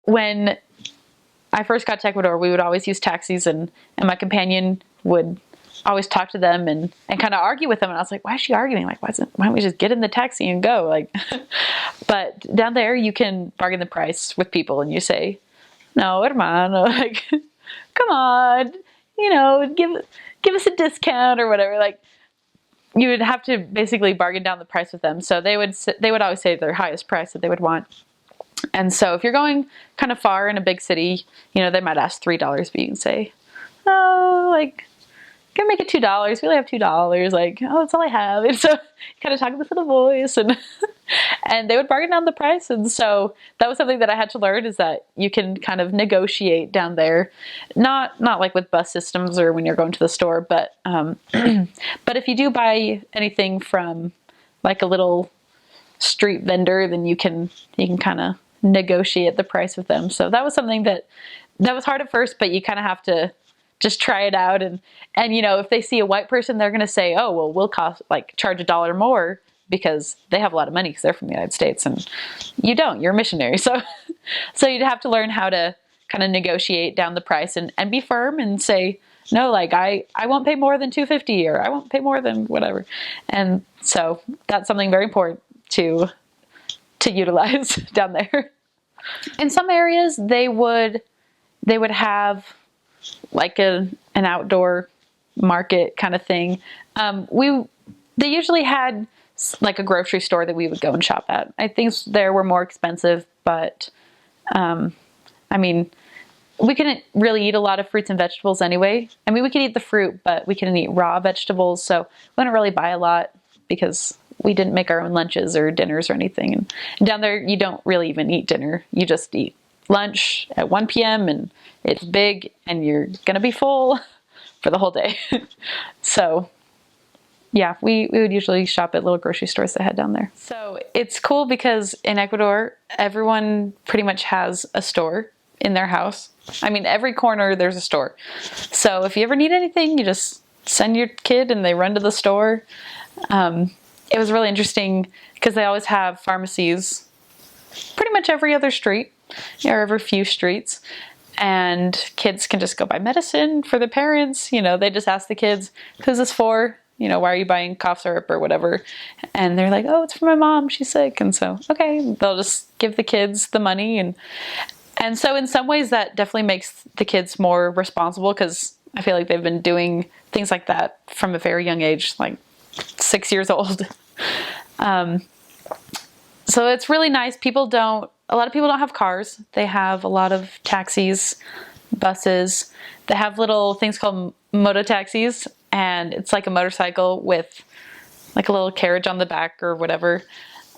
when I first got to Ecuador, we would always use taxis, and my companion would always talk to them and kind of argue with them. And I was like, why is she arguing? Like, why don't we just get in the taxi and go? Like, but down there you can bargain the price with people, and you say, no, hermano, like, come on, give us a discount or whatever. Like, you would have to basically bargain down the price with them. So they would always say their highest price that they would want. And so if you're going kind of far in a big city, they might ask $3, but you can say, oh, like, can make it $2. We only have $2. Like, oh, that's all I have. And so you kind of talk in this little voice, and and they would bargain down the price. And so that was something that I had to learn, is that you can kind of negotiate down there, not like with bus systems or when you're going to the store, but but if you do buy anything from like a little street vendor, then you can kind of negotiate the price with them. So that was something that was hard at first, but you kind of have to just try it out. And if they see a white person, they're going to say, oh, well, we'll charge $1 more, because they have a lot of money because they're from the United States, and you don't, you're a missionary. So you'd have to learn how to kind of negotiate down the price and be firm and say, no, like, I won't pay more than $2.50, or I won't pay more than whatever. And so that's something very important to utilize down there. In some areas, they would have like an outdoor market kind of thing. They usually had like a grocery store that we would go and shop at. I think there were more expensive, but I mean, we couldn't really eat a lot of fruits and vegetables anyway. I mean, we could eat the fruit, but we couldn't eat raw vegetables, so we wouldn't really buy a lot because we didn't make our own lunches or dinners or anything. And down there, you don't really even eat dinner. You just eat lunch at 1 p.m. and it's big, and you're going to be full for the whole day. So yeah, we would usually shop at little grocery stores that had down there. So it's cool because in Ecuador, everyone pretty much has a store in their house. I mean, every corner there's a store. So if you ever need anything, you just send your kid and they run to the store. It was really interesting because they always have pharmacies pretty much every other street, or every few streets. And kids can just go buy medicine for the parents. They just ask the kids, who's this for? Why are you buying cough syrup or whatever? And they're like, oh, it's for my mom, she's sick. And so, okay, they'll just give the kids the money. And so in some ways that definitely makes the kids more responsible, because I feel like they've been doing things like that from a very young age, like 6 years old. So it's really nice. A lot of people don't have cars. They have a lot of taxis, buses. They have little things called moto taxis, and it's like a motorcycle with like a little carriage on the back or whatever.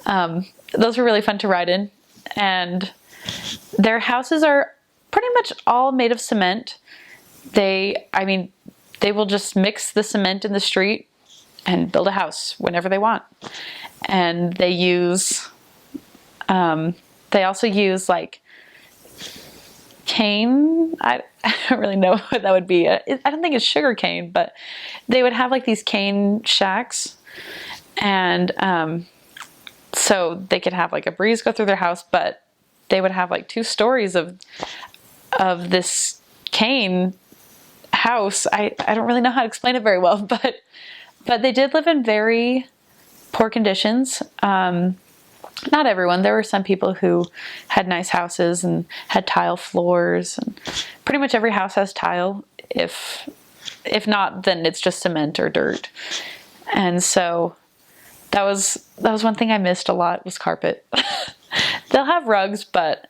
Those are really fun to ride in. And their houses are pretty much all made of cement. They will just mix the cement in the street and build a house whenever they want. And they also use like cane. I don't really know what that would be. I don't think it's sugar cane, but they would have like these cane shacks, and so they could have like a breeze go through their house, but they would have like 2 stories of this cane house. I don't really know how to explain it very well, but they did live in very poor conditions. Not everyone. There were some people who had nice houses and had tile floors, and pretty much every house has tile. If not, then it's just cement or dirt. And so that was one thing I missed a lot, was carpet. They'll have rugs, but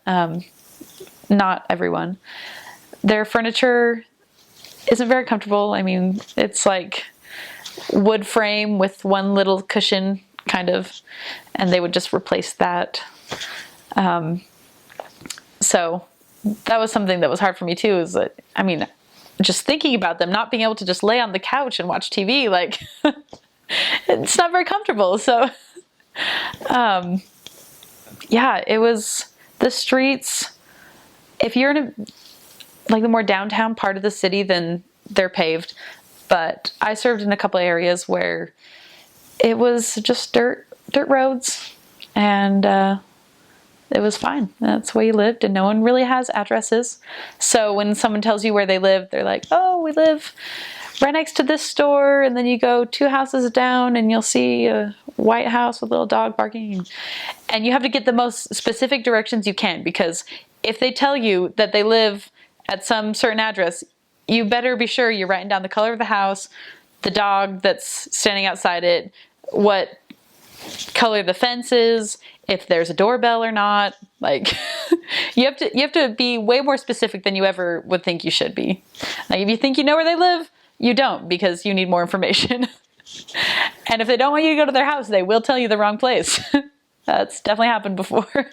not everyone. Their furniture isn't very comfortable. I mean, it's like wood frame with one little cushion, kind of, and they would just replace that. So that was something that was hard for me too, is that, I mean, just thinking about them not being able to just lay on the couch and watch TV, like, it's not very comfortable. So, yeah, it was the streets. If you're in like the more downtown part of the city, then they're paved. But I served in a couple areas where it was just dirt roads, and it was fine. That's where you lived, and no one really has addresses. So when someone tells you where they live, they're like, oh, we live right next to this store, and then you go 2 houses down and you'll see a white house with a little dog barking. And you have to get the most specific directions you can, because if they tell you that they live at some certain address, you better be sure you're writing down the color of the house, the dog that's standing outside it, what color the fence is, if there's a doorbell or not. Like, you have to be way more specific than you ever would think you should be. Like, if you think you know where they live, you don't, because you need more information. And if they don't want you to go to their house, they will tell you the wrong place. That's definitely happened before.